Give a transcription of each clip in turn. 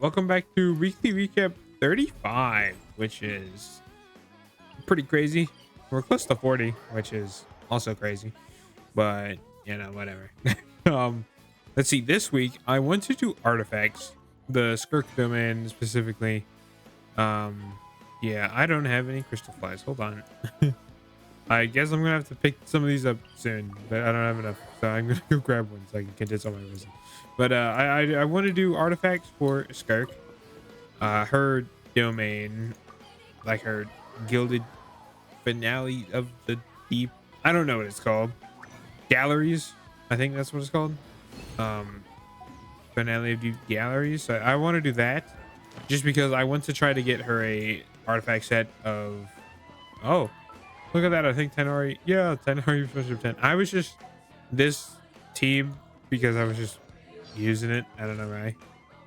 Welcome back to weekly recap 35, which is pretty crazy. We're close to 40, which is also crazy, but whatever. um, let's see. This week I want to do artifacts, the Skirk domain specifically. Um, yeah, I don't have any crystal flies. Hold on. I guess I'm gonna have to pick some of these up soon, but I don't have enough, so I'm gonna go grab one so I can condense all my wisdom. But I want to do artifacts for Skirk. Her domain, like her gilded finale of the deep. I don't know what it's called. Galleries, I think that's what it's called. Um, finale of deep galleries. So I want to do that, just because I want to try to get her a artifact set of. Oh, look at that! I think 10 already. Yeah, 10 already special 10. I was just this team because I was just using it. I don't know why.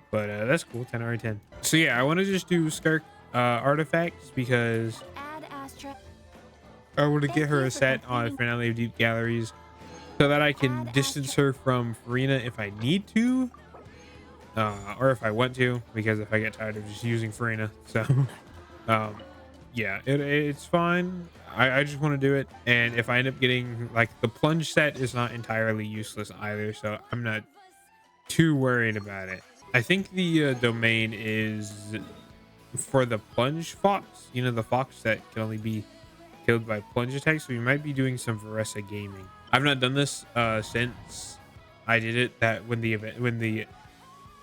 But that's cool. 10 already 10. So yeah, I want to just do Skirk artifacts because I want to get her a set on Finale of Deep Galleries so that I can distance her from Farina if I need to, or if I want to, because if I get tired of just using Farina. So um, yeah, it's fine. I just want to do it. And if I end up getting, like, the plunge set is not entirely useless either, so I'm not too worried about it. I think the domain is for the plunge fox, the fox that can only be killed by plunge attacks. So we might be doing some Varessa gaming. I've not done this since I did it when the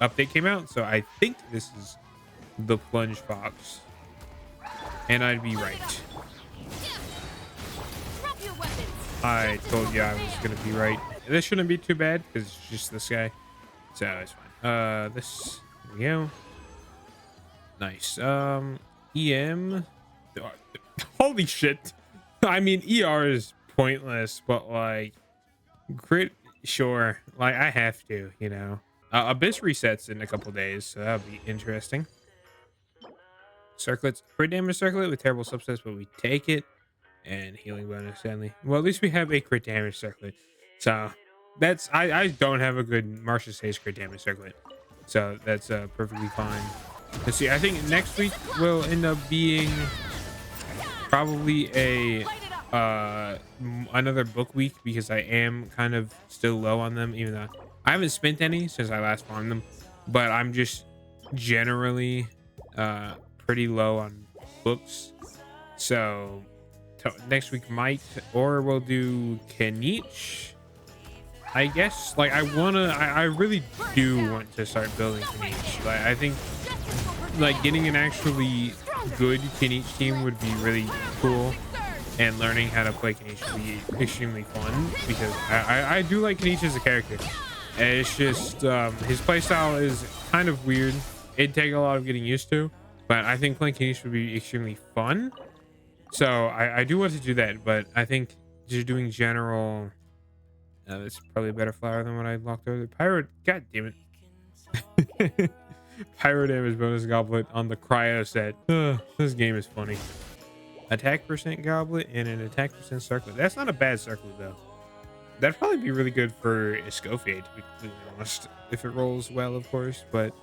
update came out, so I think this is the plunge fox, and I'd be right. I told you I was gonna be right. This shouldn't be too bad because it's just this guy, so it's fine. This, here we go. Nice. EM. Holy shit. I mean, ER is pointless, but like crit, sure. Like I have to. Abyss resets in a couple days, so that'll be interesting. Circlets, crit damage circlet with terrible subsets, but we take it. And healing bonus, sadly. Well, at least we have a crit damage circlet. So that's I don't have a good Martial Sage crit damage circlet. So that's perfectly fine. Let's see. I think next week will end up being probably a another book week, because I am kind of still low on them, even though I haven't spent any since I last farmed them. But I'm just generally pretty low on books. So next week might, or we'll do Kenichi, I guess. Like I really do want to start building Kenichi. Like I think like getting an actually good Kenichi team would be really cool, and learning how to play Kenichi would be extremely fun, because I do like Kenichi as a character. And it's just his playstyle is kind of weird. It'd take a lot of getting used to, but I think playing Kenichi would be extremely fun. So I do want to do that, but I think just doing general, that's probably a better flower than what I locked over. Pyro, god damn it. Pyro damage bonus goblet on the cryo set. This game is funny. Attack percent goblet and an attack percent circlet. That's not a bad circlet though. That'd probably be really good for Escoffier, to be completely honest, if it rolls well, of course, but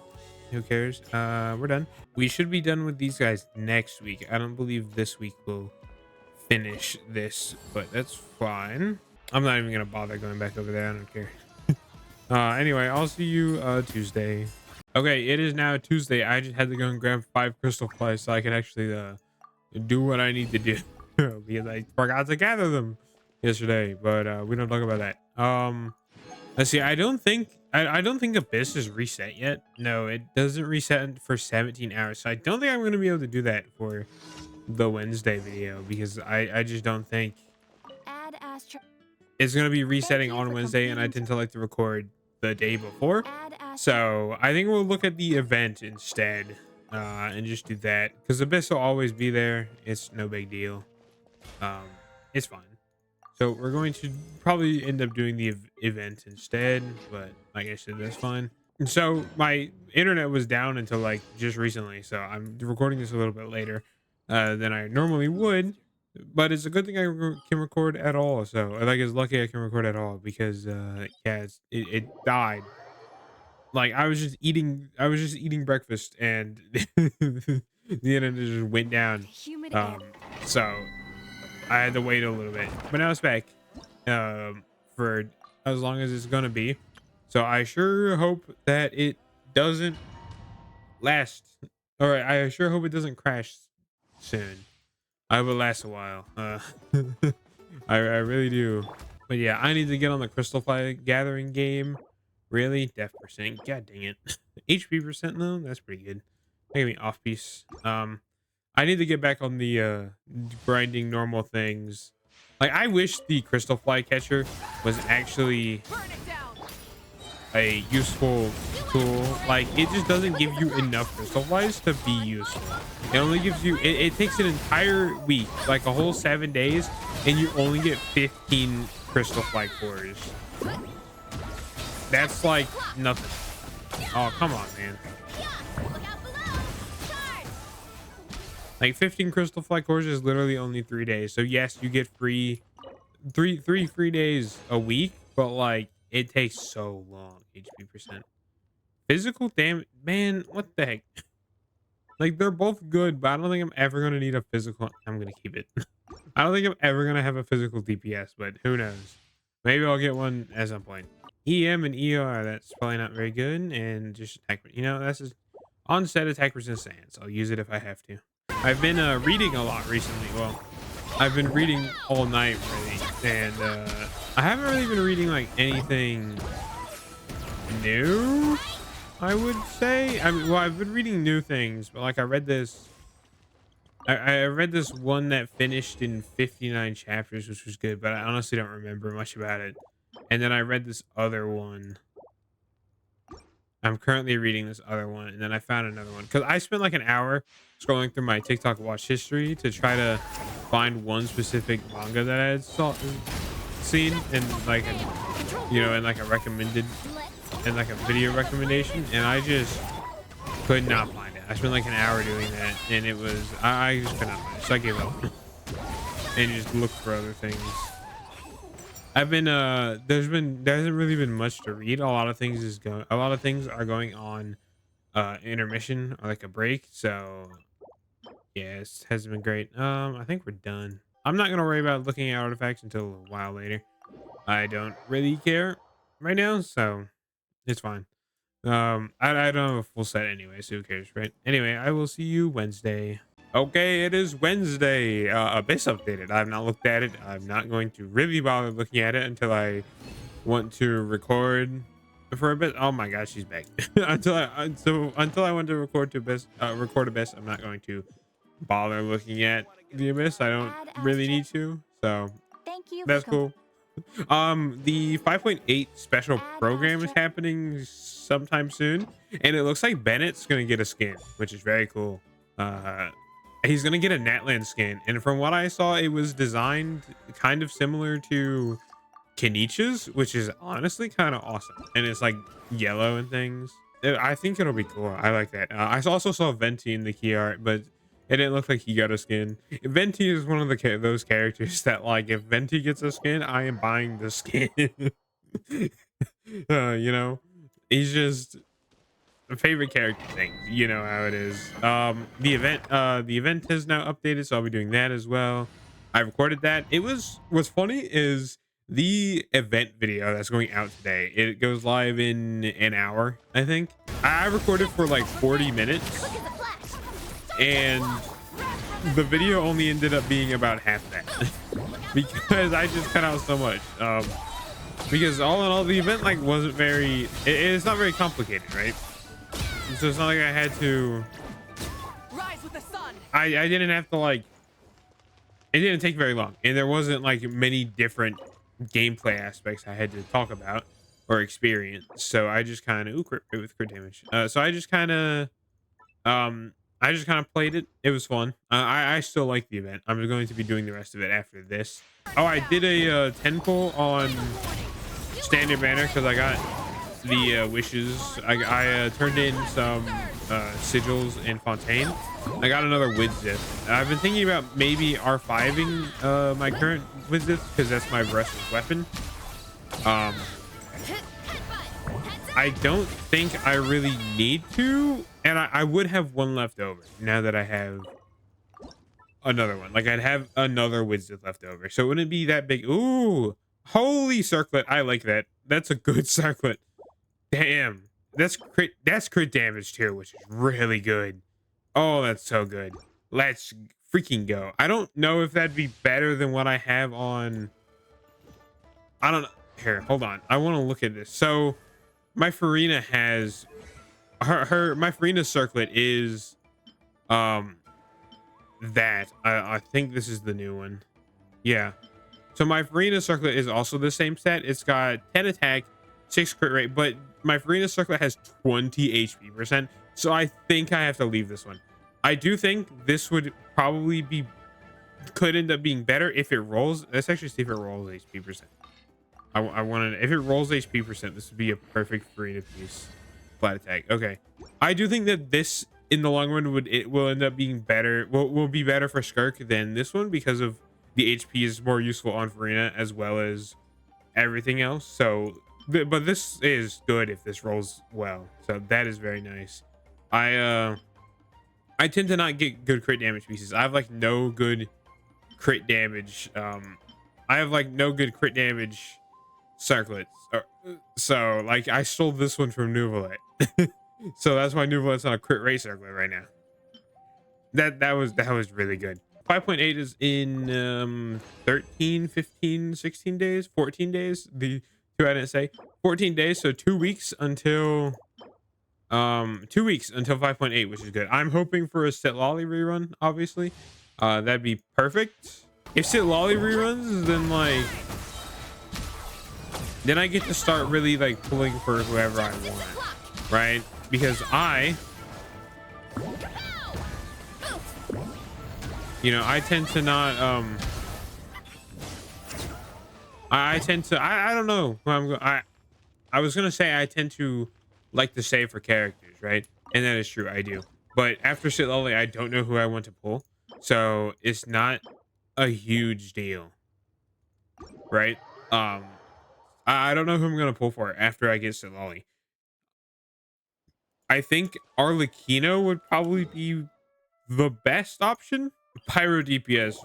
who cares? We're done. We should be done with these guys next week. I don't believe this week will finish this, but that's fine. I'm not even gonna bother going back over there. I don't care. Anyway, I'll see you Tuesday. Okay, it is now Tuesday. I just had to go and grab 5 crystal flies so I can actually do what I need to do because I forgot to gather them yesterday. But we don't talk about that. Let's see. I don't think Abyss is reset yet. No, it doesn't reset for 17 hours. So I don't think I'm going to be able to do that for the Wednesday video, because I just don't think it's going to be resetting on Wednesday, and I tend to like to record the day before. So I think we'll look at the event instead, and just do that, because Abyss will always be there. It's no big deal. It's fine. So we're going to probably end up doing the event instead, but like I said, that's fine. And so my internet was down until like just recently, so I'm recording this a little bit later than I normally would. But it's a good thing I can record at all. So like, it's lucky I can record at all, because yeah, it died Like I was just eating breakfast and the internet just went down. Humid air. So I had to wait a little bit, but now it's back. For as long as it's gonna be. So I sure hope that it doesn't last. All right, I sure hope it doesn't crash soon. I will last a while. I really do. But yeah, I need to get on the crystal fly gathering game. Really? Death percent. God dang it. HP percent though? That's pretty good. Maybe off piece. I need to get back on the grinding normal things. Like I wish the crystal fly catcher was actually a useful tool. Like it just doesn't give you enough crystal flies to be useful. It only gives you it takes an entire week, like a whole 7 days, and you only get 15 crystal fly cores. That's like nothing. Oh, come on, man. Like 15 crystal fly cores is literally only 3 days. So yes, you get three free days a week, but like it takes so long. HP percent. Physical damage, man, what the heck? Like they're both good, but I don't think I'm ever gonna need a physical. I'm gonna keep it. I don't think I'm ever gonna have a physical DPS, but who knows? Maybe I'll get one at some point. EM and ER, that's probably not very good, and just attack. You know, that's just onset attack resistance. I'll use it if I have to. I've been reading a lot recently. Well, I've been reading all night really, and I haven't really been reading like anything new, I would say. I mean, well, I've been reading new things, but like I read this. I read this one that finished in 59 chapters, which was good, but I honestly don't remember much about it. And then I read this other one. I'm currently reading this other one, and then I found another one because I spent like an hour scrolling through my TikTok watch history to try to find one specific manga that I had seen in like in like a recommended and like a video recommendation, and I just could not find it. I spent like an hour doing that, and it was I just could not find it, so I gave up and just looked for other things. I've been there hasn't really been much to read. A lot of things are going on intermission or like a break. So yeah, it hasn't been great. I think we're done. I'm not gonna worry about looking at artifacts until a while later. I don't really care right now, so it's fine. I don't have a full set anyway, so who cares, right? Anyway, I will see you Wednesday. Okay, it is Wednesday. Abyss updated. I've not looked at it. I'm not going to really bother looking at it until I want to record for a bit. Oh my gosh, she's back. until I want to record Abyss, I'm not going to bother looking at the Abyss. I don't really need to. So that's cool. The 5.8 special program is happening sometime soon, and it looks like Bennett's gonna get a skin, which is very cool. He's gonna get a Natlan skin, and from what I saw, it was designed kind of similar to Kenichi's, which is honestly kind of awesome, and it's like yellow and things. I think it'll be cool. I like that. I also saw Venti in the key art, but it didn't look like he got a skin. Venti is one of those characters that, like, if Venti gets a skin, I am buying the skin. You know, he's just a favorite character thing. You know how it is. The event has now updated, so I'll be doing that as well. I recorded that. What's funny is the event video that's going out today. It goes live in an hour, I think. I recorded for like 40 minutes. And the video only ended up being about half that because I just cut out so much. Because all in all, the event like wasn't very. It's not very complicated, right? So it's not like I had to. Rise with the sun. I didn't have to like. It didn't take very long, and there wasn't like many different gameplay aspects I had to talk about or experience. So I just kind of with crit damage. So I just kind of played it. It was fun. I still like the event. I'm going to be doing the rest of it after this. Oh, I did a 10 pull on standard banner because I got the wishes. I turned in some sigils in Fontaine. I got another Widzith. I've been thinking about maybe R5ing my current Widzith because that's my versus weapon. I don't think I really need to, and I would have one left over now that I have another one. Like I'd have another wizard left over, so it wouldn't be that big. Ooh, holy circlet! I like that. That's a good circlet. Damn, that's crit damage too, which is really good. Oh, that's so good. Let's freaking go. I don't know if that'd be better than what I have on. I don't know. Here, hold on. I want to look at this. So my Farina has my Farina circlet is that I think this is the new one. Yeah. So my Farina circlet is also the same set. It's got 10 attack, 6 crit rate, but my Farina circlet has 20 HP percent. So I think I have to leave this one. I do think this would probably could end up being better if it rolls. Let's actually see if it rolls HP percent. I wanted, if it rolls HP percent, this would be a perfect Farina piece. Flat attack. Okay. I do think that this in the long run will end up being better. Will be better for Skirk than this one because of the HP is more useful on Farina as well as everything else. So, but this is good if this rolls well. So that is very nice. I tend to not get good crit damage pieces. I have like no good crit damage. I have like no good crit damage circlets. So like I stole this one from Nuvolet. So that's why Nuvolet's on a crit rate circlet right now. That was really good. 5.8 is in 13, 15, 16 days, 14 days. The two I didn't say 14 days, so 2 weeks until 2 weeks until 5.8, which is good. I'm hoping for a Sitlolly rerun, obviously. That'd be perfect. If Sitlolly reruns, then I get to start really like pulling for whoever I want, right? Because I tend to not I tend to I don't know who I'm going. I was gonna say I tend to like to save for characters, right? And that is true, I do. But after Sitlolly, I don't know who I want to pull, so it's not a huge deal, right? I don't know who I'm gonna pull for after I get Sitlolly. I think Arlecchino would probably be the best option. Pyro DPS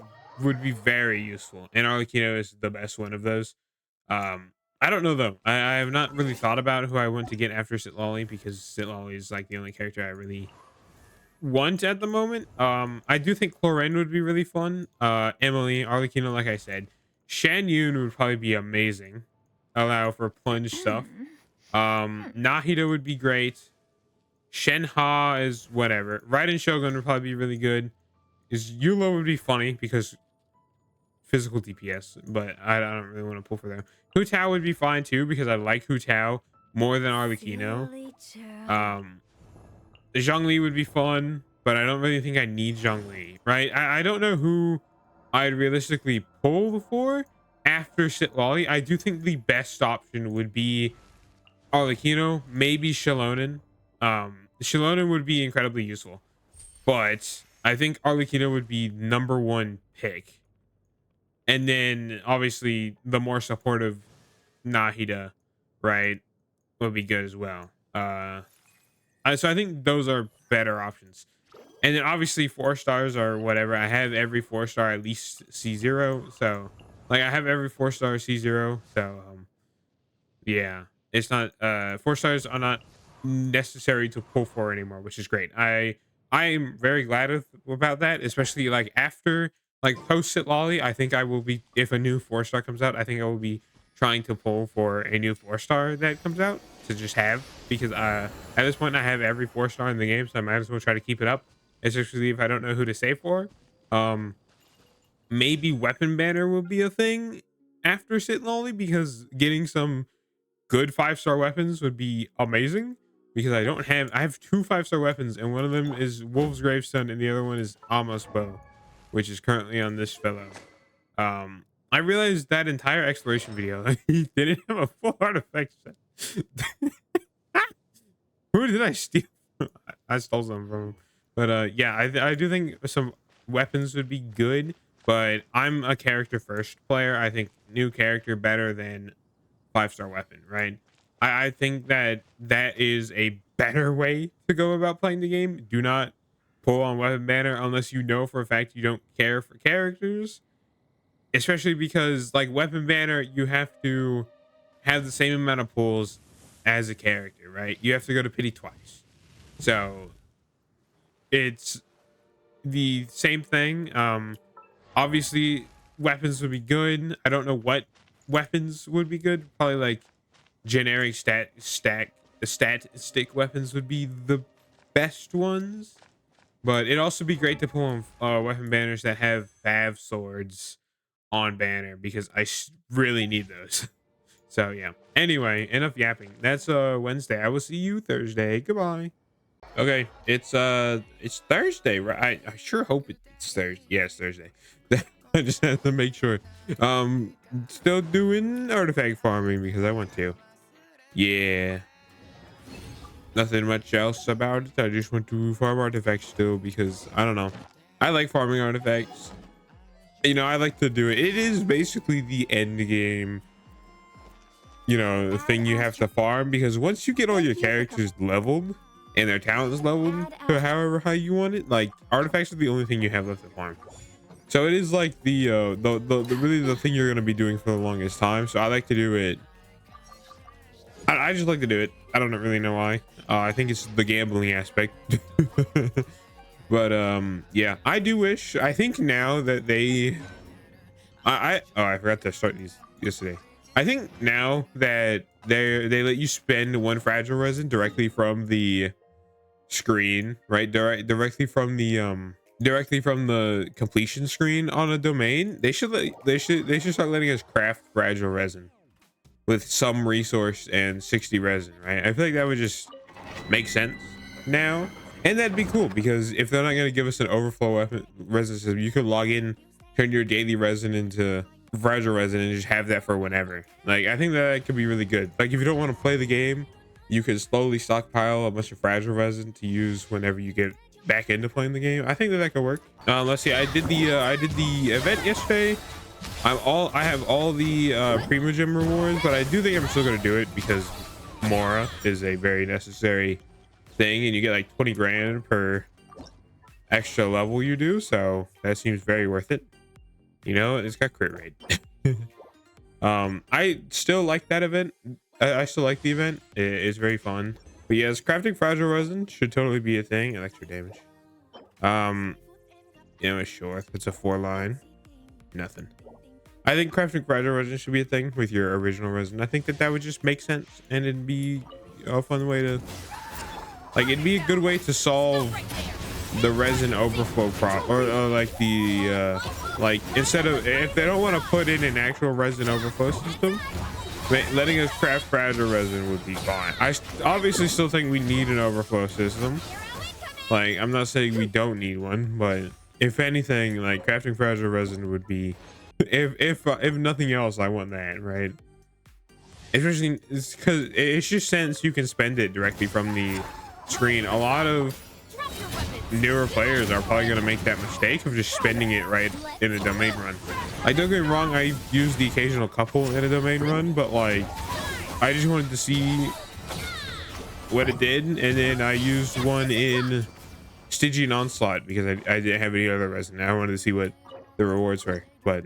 would be very useful, and Arlecchino is the best one of those. I don't know though. I have not really thought about who I want to get after Sitlolly because Sitlolly is like the only character I really want at the moment. I do think Chlorine would be really fun. Emily, Arlecchino, like I said, Shan Yun would probably be amazing. Allow for plunge stuff. Nahida would be great. Shenha is whatever. Raiden Shogun would probably be really good. Yulo would be funny because physical DPS, but I don't really want to pull for them. Hu Tao would be fine too because I like Hu Tao more than Arlecchino. Zhongli would be fun, but I don't really think I need Zhongli, right? I don't know who I'd realistically pull for after Sitlolly. I do think the best option would be Arlecchino, maybe Shilonen. Shilonen would be incredibly useful, but I think Arlecchino would be #1 pick. And then obviously the more supportive Nahida, right, would be good as well. So I think those are better options. And then obviously 4 stars or whatever. I have every 4 star at least C0. So like I have every 4 star C0. So yeah, it's not 4 stars are not necessary to pull for anymore, which is great. I am very glad about that, especially like after like post Sitlolly. I think I will be, if a new 4 star comes out, I think I will be trying to pull for a new 4 star that comes out to just have, because at this point I have every 4 star in the game, so I might as well try to keep it up, especially if I don't know who to save for. Maybe weapon banner will be a thing after Sitlolly, because getting some good 5-star weapons would be amazing, because I have 2 5-star weapons, and one of them is Wolf's Gravestone and the other one is Amos Bow, which is currently on this fellow. I realized that entire exploration video he didn't have a full artifact set. Who did I steal? I stole some from him. But yeah, I do think some weapons would be good, but I'm a character first player. I think new character better than 5-star weapon, right? I think that that is a better way to go about playing the game. Do not pull on weapon banner unless you know for a fact you don't care for characters, especially because like weapon banner, you have to have the same amount of pulls as a character, right? You have to go to pity twice. So it's the same thing. Obviously weapons would be good. I don't know what weapons would be good. Probably like generic stat stick weapons would be the best ones. But it'd also be great to pull on weapon banners that have fav swords on banner because really need those. So yeah. Anyway, enough yapping. That's Wednesday. I will see you Thursday. Goodbye. Okay, it's Thursday, right? I sure hope it's Thursday. Yes, Thursday. I just have to make sure. Still doing artifact farming because I want to. Yeah. Nothing much else about it. I just want to farm artifacts still because I don't know. I like farming artifacts. You know, I like to do it. It is basically the end game, you know, the thing you have to farm because once you get all your characters leveled and their talents leveled to however high you want it, like artifacts are the only thing you have left to farm. So it is like the really the thing you're gonna be doing for the longest time. So I like to do it. I just like to do it. I don't really know why. I think it's the gambling aspect. But yeah, I do wish. I think now that they, I forgot to start these yesterday. I think now that they let you spend one fragile resin directly from the screen, right? Directly from the completion screen on a domain. They should start letting us craft fragile resin with some resource and 60 resin, right? I feel like that would just make sense now, and that'd be cool because if they're not going to give us an overflow resin system, you could log in, turn your daily resin into fragile resin, and just have that for whenever. Like I think that could be really good. Like if you don't want to play the game, you could slowly stockpile a bunch of fragile resin to use whenever you get back into playing the game. I think that could work. Let's see. I did the event yesterday. I have all the Primogem rewards, but I do think I'm still gonna do it because Mora is a very necessary thing, and you get like 20 grand per extra level you do, so that seems very worth it. You know, it's got crit rate. I still like that event. I still like the event. It's very fun. But yes, crafting fragile resin should totally be a thing. Extra damage. You know, sure. It's a 4-line. Nothing. I think crafting fragile resin should be a thing with your original resin. I think that would just make sense, and it'd be a fun way to, like, it'd be a good way to solve the resin overflow problem, or like the like instead of, if they don't want to put in an actual resin overflow system, letting us craft fragile resin would be fine. I obviously still think we need an overflow system. Like I'm not saying we don't need one, but if anything, like crafting fragile resin would be, if nothing else, I want that, right? Especially because it's just since you can spend it directly from the screen. A lot of newer players are probably going to make that mistake of just spending it right in a domain run. Like don't get me wrong, I used the occasional couple in a domain run, but like I just wanted to see what it did, and then I used one in Stygian Onslaught because I didn't have any other resin. I wanted to see what the rewards were. But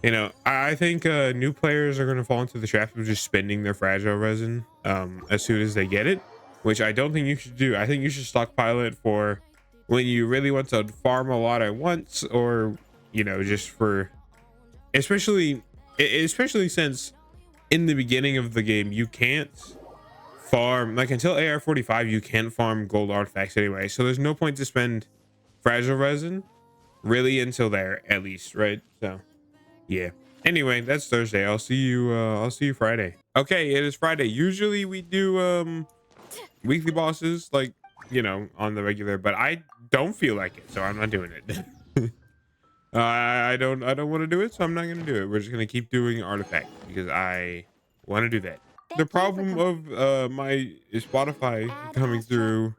you know, I think new players are going to fall into the trap of just spending their fragile resin as soon as they get it, which I don't think you should do. I think you should stockpile it for when you really want to farm a lot at once, or you know, just for especially since in the beginning of the game you can't farm, like until AR45 you can't farm gold artifacts anyway, so there's no point to spend fragile resin really until there, at least, right? So yeah, anyway, that's Thursday. I'll see you Friday. Okay, it is Friday. Usually we do weekly bosses, like, you know, on the regular, but I don't feel like it, so I'm not doing it. I don't want to do it, so I'm not gonna do it. We're just gonna keep doing artifacts because I want to do that. The problem of my Spotify coming through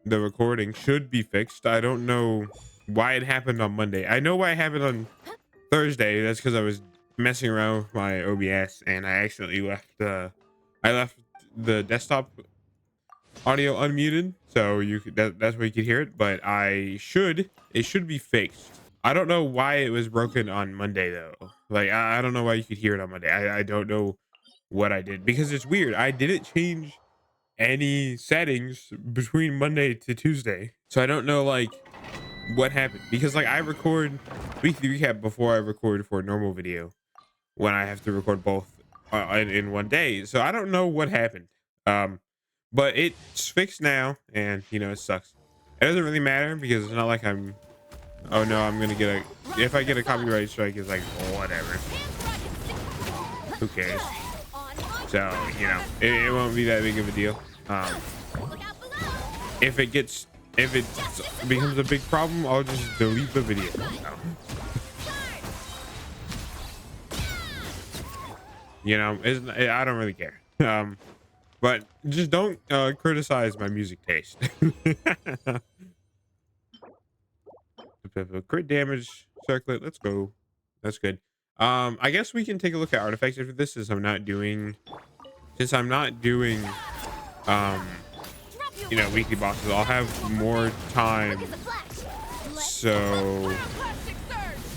the recording should be fixed. I don't know why it happened on Monday. I know why it happened on Thursday. That's because I was messing around with my OBS and I accidentally left the desktop audio unmuted, so you could that's where you could hear it. But it should be fixed. I don't know why it was broken on Monday though. Like I don't know why you could hear it on Monday. I don't know what I did because it's weird. I didn't change any settings between Monday to Tuesday, so I don't know like what happened because like I record weekly recap before I record for a normal video when I have to record both in one day. So I don't know what happened. Um, but it's fixed now, and you know it sucks. It doesn't really matter because it's not like I'm. Oh no, I'm gonna get a. If I get a copyright strike, it's like whatever. Who cares? So you know, it won't be that big of a deal. If it gets, if it becomes a big problem, I'll just delete the video. You know, I don't really care. But just don't criticize my music taste. Crit damage circlet. Let's go. That's good. I guess we can take a look at artifacts after this, since I'm not doing um you know, weekly bosses. I'll have more time, so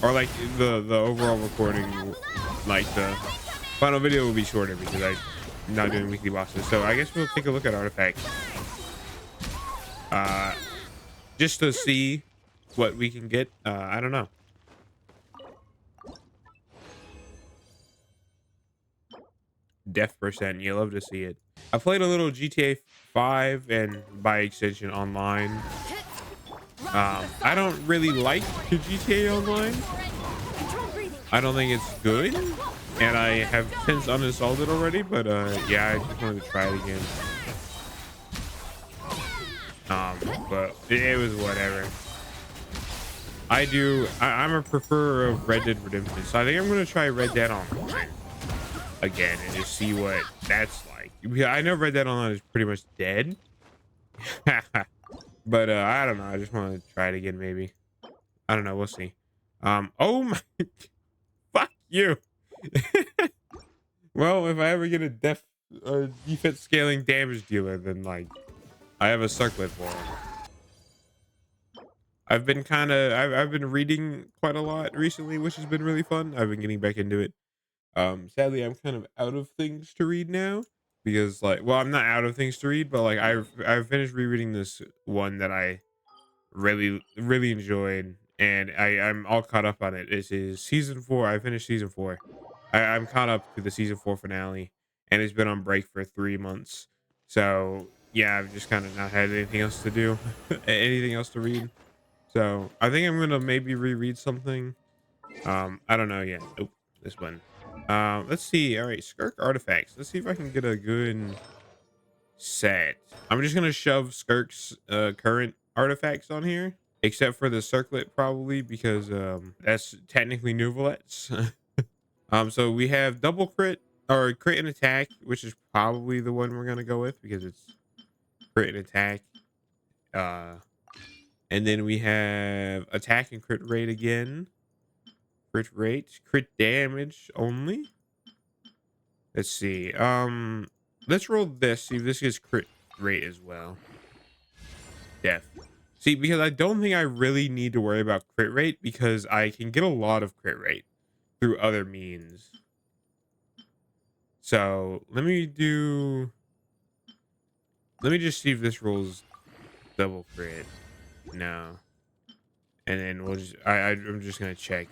or like the overall recording, like the final video will be shorter because I'm not doing weekly bosses. So I guess we'll take a look at artifacts just to see what we can get. I don't know. Death percent, you love to see it. I played a little GTA 5 and by extension online. I don't really like the GTA Online. I don't think it's good, and I have since uninstalled it already. But yeah, I just wanted to try it again. But it was whatever. I'm a preferer of Red Dead Redemption, so I think I'm gonna try Red Dead Online again and just see what that's like. Yeah, I know Red Dead Online is pretty much dead. But I don't know. I just want to try it again, maybe. I don't know. We'll see. Oh my, fuck you. Well, if I ever get a defense scaling damage dealer, then like I have a circlet for him. I've been reading quite a lot recently, which has been really fun. I've been getting back into it. Sadly, I'm kind of out of things to read now because like, well, I'm not out of things to read, but like I've finished rereading this one that I really enjoyed, and I'm all caught up on it. This is season 4. I finished season 4. I'm caught up to the season 4 finale, and it's been on break for 3 months. So yeah, I've just kind of not had anything else to do, anything else to read. So I think I'm gonna maybe reread something. I don't know yet. Nope, this one. Let's see. All right, Skirk artifacts. Let's see if I can get a good set. I'm just gonna shove Skirk's current artifacts on here, except for the circlet probably because that's technically Nouvelette's. So we have double crit or crit and attack, which is probably the one we're gonna go with because it's crit and attack. And then we have attack and crit rate again. Crit rate, crit damage only. Let's see. Let's roll this. See if this gets crit rate as well. Death. See, because I don't think I really need to worry about crit rate because I can get a lot of crit rate through other means. So let me just see if this rolls double crit. No. And then we'll just I'm just gonna check.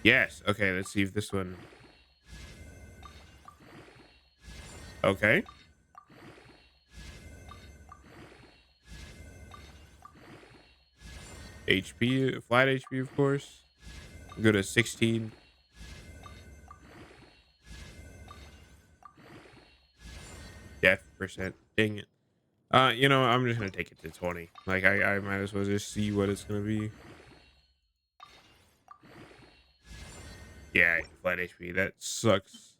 Yes. Okay, let's see if this one. Okay. HP, flat HP, of course. Go to 16. Death percent. Dang it. You know, I'm just gonna take it to 20. Like I might as well just see what it's gonna be. Yeah, flat HP. That sucks.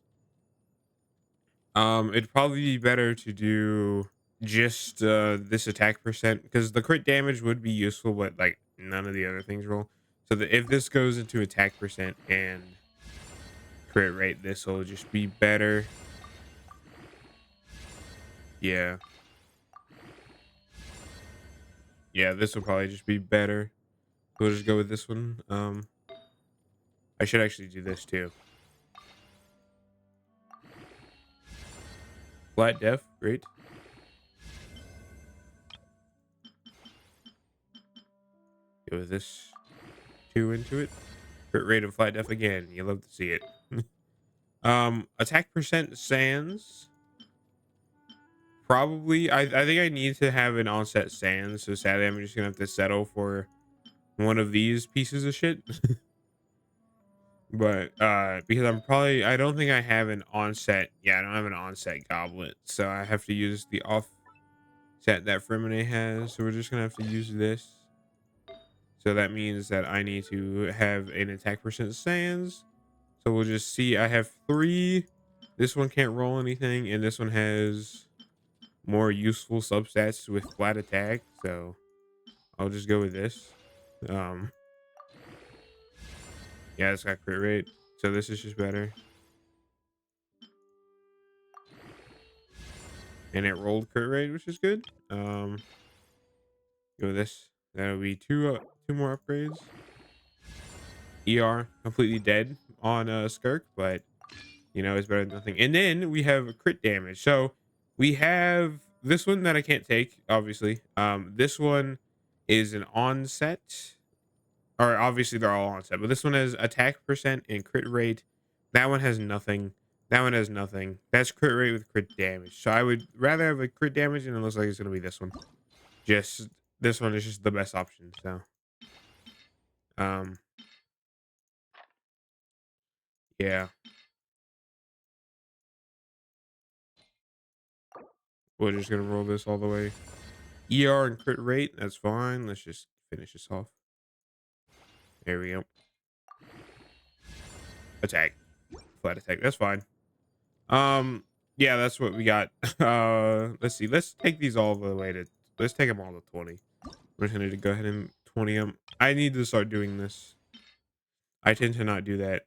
It'd probably be better to do just this attack percent because the crit damage would be useful, but like none of the other things roll. So if this goes into attack percent and crit rate, this will just be better. Yeah. Yeah, this will probably just be better. We'll just go with this one. I should actually do this too. Flat def, great. Go with this two into it. Crit rate of flat def again. You love to see it. Attack percent sands. Probably. I think I need to have an onset sands. So sadly, I'm just gonna have to settle for one of these pieces of shit. But because I don't think I have an onset. Yeah, I don't have an onset goblet, so I have to use the offset that Fremine has. So we're just gonna have to use this. So that means that I need to have an attack percent sands. So we'll just see. I have three. This one can't roll anything, and this one has more useful substats with flat attack. So I'll just go with this. Um, yeah, it's got crit rate, so this is just better. And it rolled crit rate, which is good. Go with this. That'll be two more upgrades. ER completely dead on Skirk, but you know it's better than nothing. And then we have crit damage. So we have this one that I can't take, obviously. This one is an onset, or obviously they're all onset, but this one has attack percent and crit rate. That one has nothing. That one has nothing. That's crit rate with crit damage. So I would rather have a crit damage, and it looks like it's gonna be this one. Just this one is just the best option. So um yeah, we're just gonna roll this all the way. ER and crit rate, that's fine. Let's just finish this off. There we go. Attack. Flat attack. That's fine. Yeah, that's what we got. Let's see. Let's take these all the way to let's take them all to 20. We're just gonna go ahead and 20 them. I need to start doing this. I tend to not do that.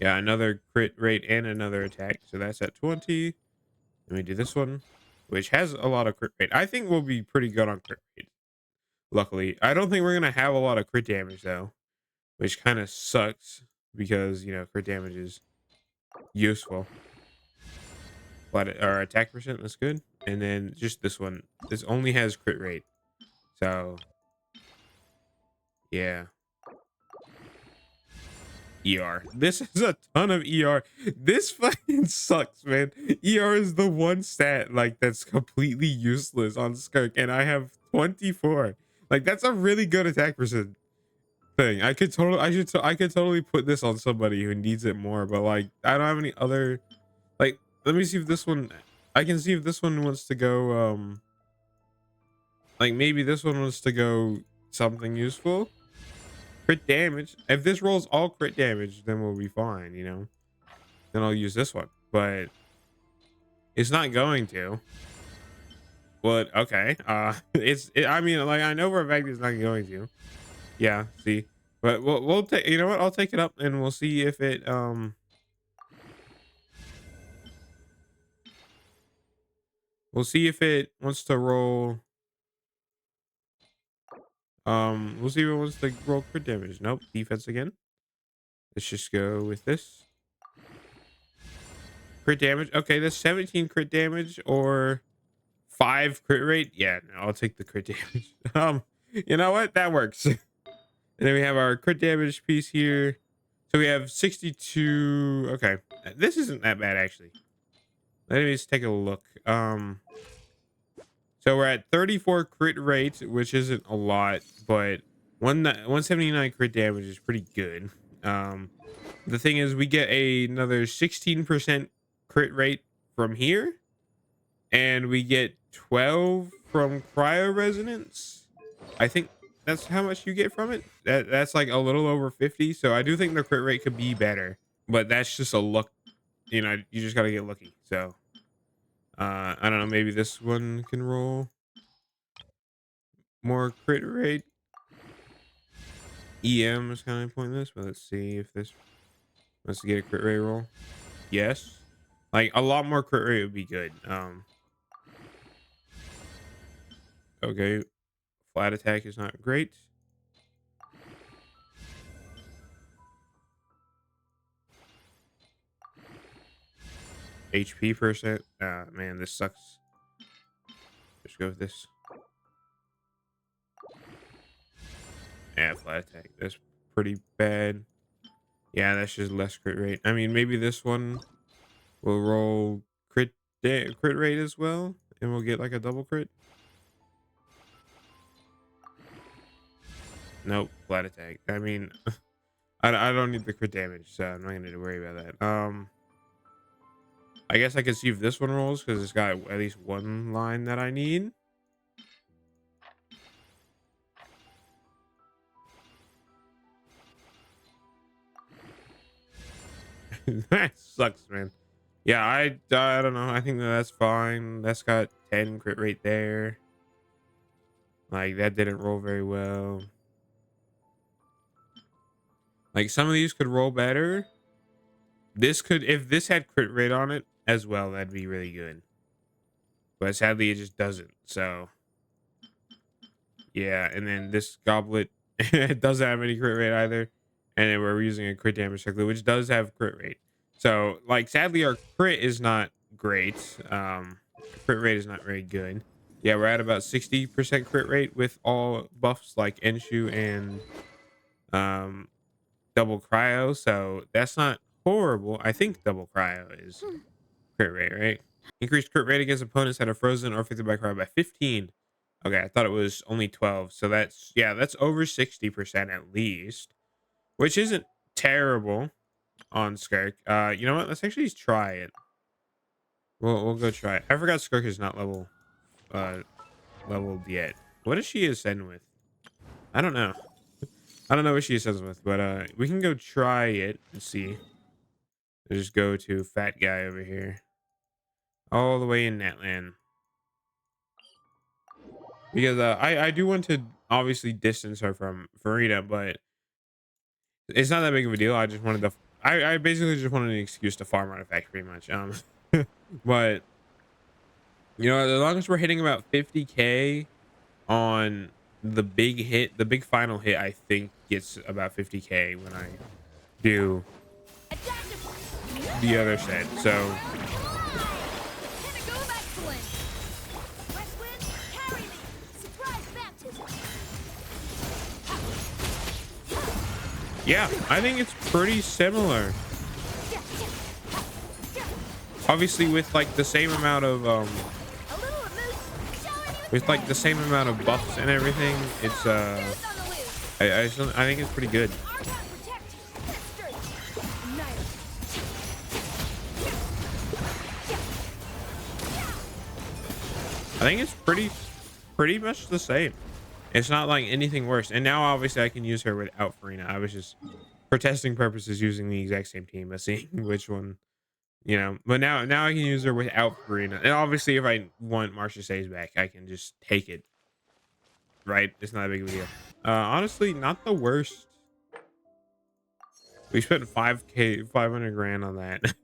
Yeah, another crit rate and another attack. So that's at 20. Let me do this one, which has a lot of crit rate. I think we'll be pretty good on crit rate. Luckily, I don't think we're gonna have a lot of crit damage though, which kind of sucks because you know crit damage is useful. But our attack percent, that's good. And then just this one, this only has crit rate. So yeah, ER. This is a ton of ER. This fucking sucks, man. ER is the one stat like that's completely useless on Skirk, and I have 24. Like that's a really good attack percent thing. I could totally put this on somebody who needs it more, but like I don't have any other like let me see if this one I can see if this one wants to go like maybe this one wants to go something useful. Crit damage. If this rolls all crit damage, then we'll be fine, you know. Then I'll use this one. But it's not going to. But okay. I mean like I know for a fact it's not going to. Yeah, see. But we'll take you know what? I'll take it up and we'll see if it we'll see if it wants to roll we'll see if it wants to roll crit damage. Nope, defense again. Let's just go with this. Crit damage. Okay, that's 17 crit damage or 5 crit rate. Yeah, no, I'll take the crit damage. You know what? That works. And then we have our crit damage piece here. So we have 62. Okay. This isn't that bad actually. Let me just take a look. So we're at 34 crit rate, which isn't a lot, but 179 crit damage is pretty good. The thing is we get another 16% crit rate from here, and we get 12 from cryo resonance. I think that's how much you get from it. That's like a little over 50. So I do think the crit rate could be better, but that's just a luck. You know, you just gotta get lucky. So I don't know. Maybe this one can roll more crit rate. EM is kind of pointless, but let's see if this. Let's get a crit rate roll. Yes. Like a lot more crit rate would be good. Okay. Flat attack is not great. HP percent. Man, this sucks. Just go with this. Yeah, flat attack. That's pretty bad. Yeah, that's just less crit rate. I mean, maybe this one will roll crit rate as well, and we'll get like a double crit. Nope, flat attack. I mean, I don't need the crit damage, so I'm not gonna need to worry about that. I guess I can see if this one rolls because it's got at least one line that I need. That sucks, man. Yeah, I don't know. I think that's fine. That's got 10 crit rate there. Like that didn't roll very well. Like some of these could roll better. This could, if this had crit rate on it as well, that'd be really good. But sadly, it just doesn't. So yeah, and then this goblet it doesn't have any crit rate either. And then we're using a crit damage circlet, which does have crit rate. So like sadly our crit is not great. Crit rate is not very good. Yeah, we're at about 60% crit rate with all buffs like Enshu and um double cryo. So that's not horrible. I think double cryo is crit rate, right? Increased crit rate against opponents that are frozen or affected by cryo by 15. Okay, I thought it was only 12. So that's, yeah, that's over 60% at least, which isn't terrible on Skirk. You know what? Let's actually just try it. We'll go try it. I forgot Skirk is not leveled yet. What does she ascend with? I don't know. I don't know what she ascends with, but we can go try it and see. Let's just go to fat guy over here. All the way in Natland. Because I do want to obviously distance her from Farina, but it's not that big of a deal. I just wanted to I basically just wanted an excuse to farm artifact pretty much. But you know, as long as we're hitting about 50k on the big hit, the big final hit, I think gets about 50k when I do the other set. So yeah, I think it's pretty similar. Obviously with like the same amount of buffs and everything, it's I think it's pretty good. I think it's pretty much the same. It's not like anything worse. And now obviously I can use her without Farina. I was just for testing purposes using the exact same team, but seeing which one, you know. But now I can use her without Farina. And obviously if I want Marcia Say's back, I can just take it. Right? It's not a big deal. Honestly, not the worst. We spent 500 grand on that.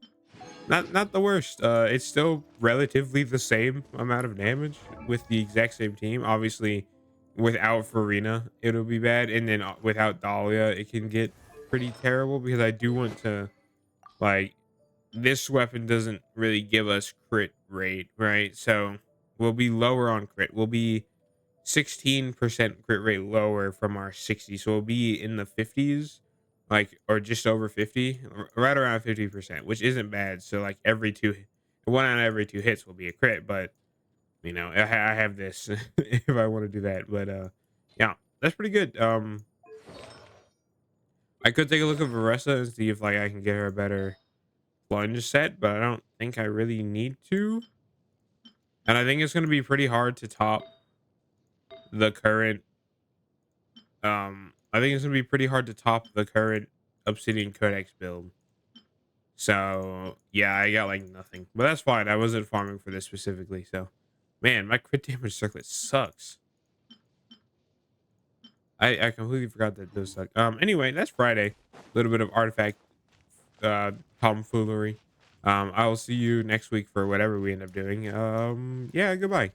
Not the worst. It's still relatively the same amount of damage with the exact same team. Obviously, without Farina, it'll be bad, and then without Dahlia, it can get pretty terrible because I do want to, like, this weapon doesn't really give us crit rate, right? So we'll be lower on crit. We'll be 16% crit rate lower from our 60, so we'll be in the 50s, like, or just over 50, right around 50%, which isn't bad. So like one out of every two hits will be a crit, but you know, I have this if I want to do that. But yeah, that's pretty good. I could take a look at Varessa and see if like I can get her a better plunge set, but I don't think I really need to. And I think it's going to be pretty hard to top the current I think it's gonna be pretty hard to top the current Obsidian Codex build. So yeah, I got like nothing, but that's fine. I wasn't farming for this specifically. So man, my crit damage circlet sucks. I completely forgot that those suck. Anyway, that's Friday. A little bit of artifact tomfoolery. I will see you next week for whatever we end up doing. Yeah, goodbye.